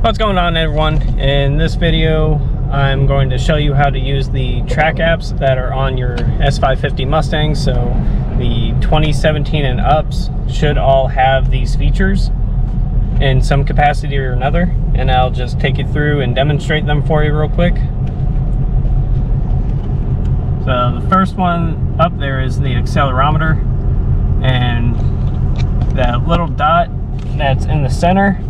What's going on, everyone? In this video I'm going to show you how to use the track apps that are on your S550 Mustang. So the 2017 and ups should all have these features in some capacity or another, and I'll just take you through and demonstrate them for you real quick. So the first one up there is the accelerometer, and that little dot that's in the center,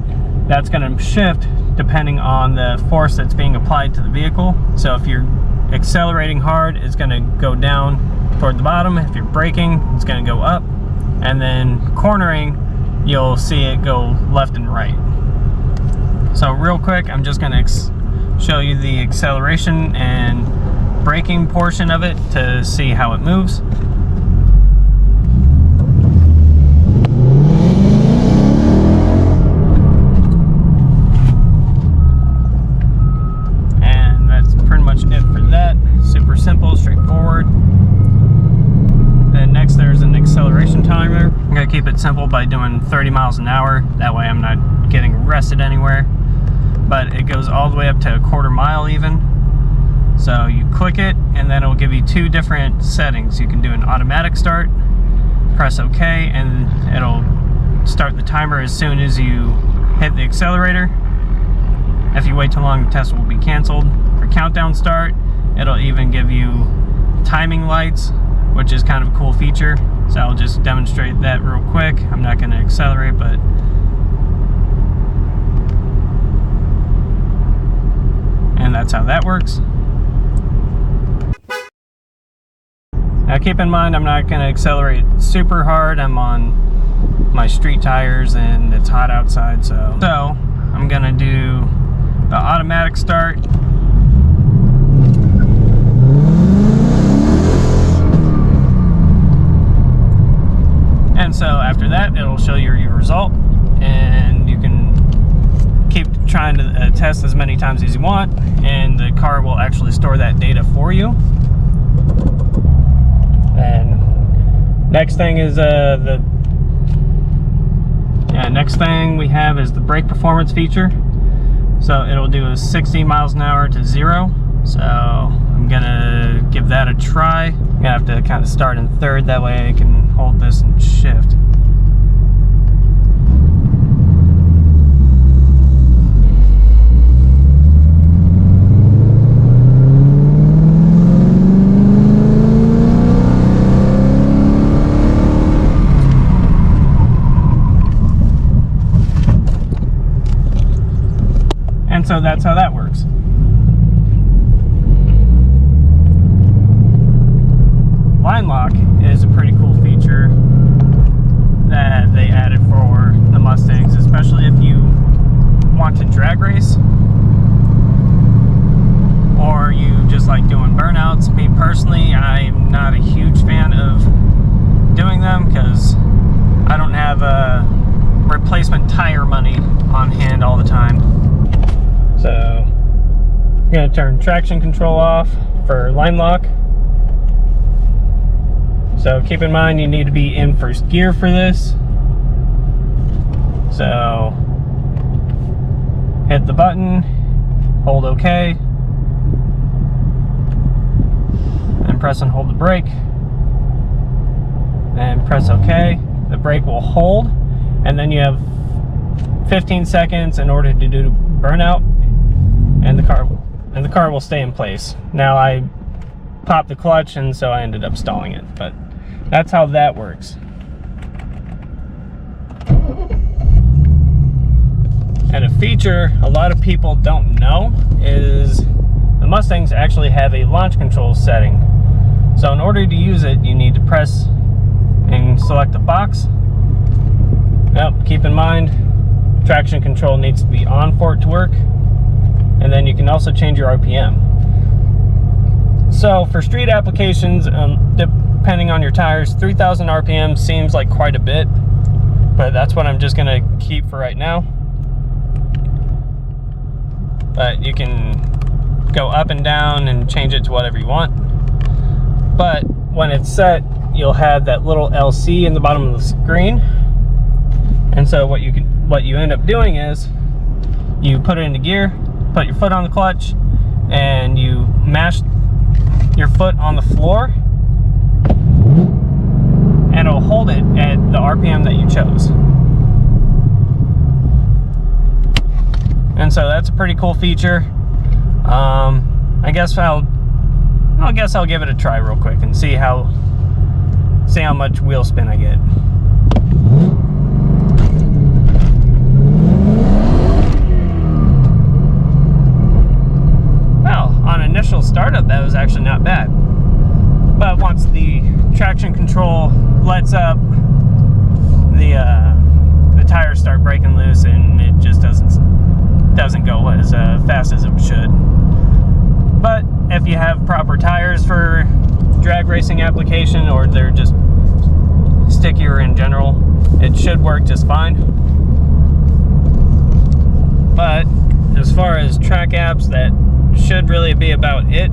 that's going to shift depending on the force that's being applied to the vehicle. So if you're accelerating hard, it's going to go down toward the bottom. If you're braking, it's going to go up. And then cornering, you'll see it go left and right. So real quick, I'm just going to show you the acceleration and braking portion of it to see how it moves. Super simple, straightforward. Then next there's an acceleration timer. I'm going to keep it simple by doing 30 miles an hour. That way I'm not getting arrested anywhere. But it goes all the way up to a quarter mile even. So you click it and then it'll give you two different settings. You can do an automatic start, press OK, and it'll start the timer as soon as you hit the accelerator. If you wait too long, the test will be canceled. For countdown start, it'll even give you timing lights, which is kind of a cool feature. So I'll just demonstrate that real quick. I'm not going to accelerate, but and that's how that works. Now keep in mind, I'm not going to accelerate super hard. I'm on my street tires and it's hot outside, so I'm going to do the automatic start. And so after that, it'll show you your result, and you can keep trying to test as many times as you want, and the car will actually store that data for you. And next thing is next thing we have is the brake performance feature. So it'll do a 60 miles an hour to 0. So I'm gonna give that a try. I'm gonna have to kind of start in third, that way I can hold this and shift. And so that's how that works. Line lock is a pretty cool feature that they added for the Mustangs, especially if you want to drag race or you just like doing burnouts. Me personally, I'm not a huge fan of doing them because I don't have replacement tire money on hand all the time. So I'm going to turn traction control off for line lock. So keep in mind, you need to be in first gear for this. So hit the button, hold OK, and press and hold the brake, then press OK. The brake will hold, and then you have 15 seconds in order to do burnout, and the car will stay in place. Now I popped the clutch, and so I ended up stalling it, but that's how that works. And a feature a lot of people don't know is the Mustangs actually have a launch control setting. So in order to use it, you need to press and select a box. Now keep in mind, traction control needs to be on for it to work. And then you can also change your RPM. So for street applications, depending on your tires, 3,000 RPM seems like quite a bit, but that's what I'm just gonna keep for right now. But you can go up and down and change it to whatever you want. But when it's set, you'll have that little LC in the bottom of the screen. And so what you end up doing is you put it into gear, put your foot on the clutch, and you mash your foot on the floor, and it'll hold it at the RPM that you chose. And so that's a pretty cool feature. I guess I'll give it a try real quick and see how much wheel spin I get. Well, on initial startup, that was actually not bad. But once the traction control lets up, the tires start breaking loose, and it just doesn't go as fast as it should. But if you have proper tires for drag racing application, or they're just stickier in general, it should work just fine. But as far as track apps, that should really be about it.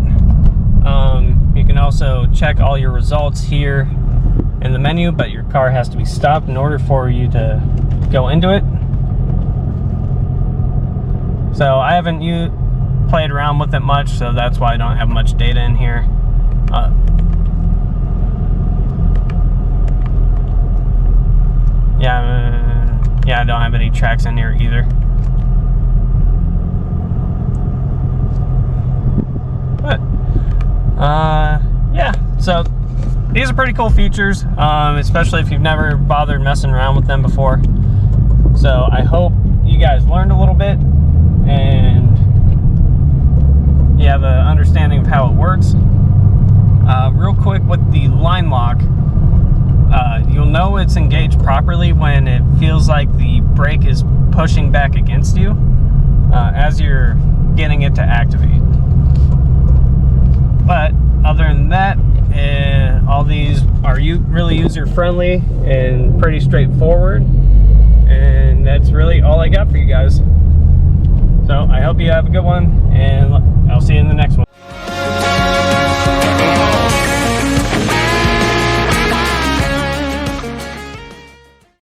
You can also check all your results here in the menu, but your car has to be stopped in order for you to go into it. So I haven't played around with it much, so that's why I don't have much data in here. Yeah, I don't have any tracks in here either. But yeah, so these are pretty cool features, especially if you've never bothered messing around with them before. So I hope you guys learned a little bit and you have an understanding of how it works. Real quick with the line lock, you'll know it's engaged properly when it feels like the brake is pushing back against you as you're getting it to activate. But other than that, all these are really user friendly and pretty straightforward, and that's really all I got for you guys. So I hope you have a good one, and I'll see you in the next one.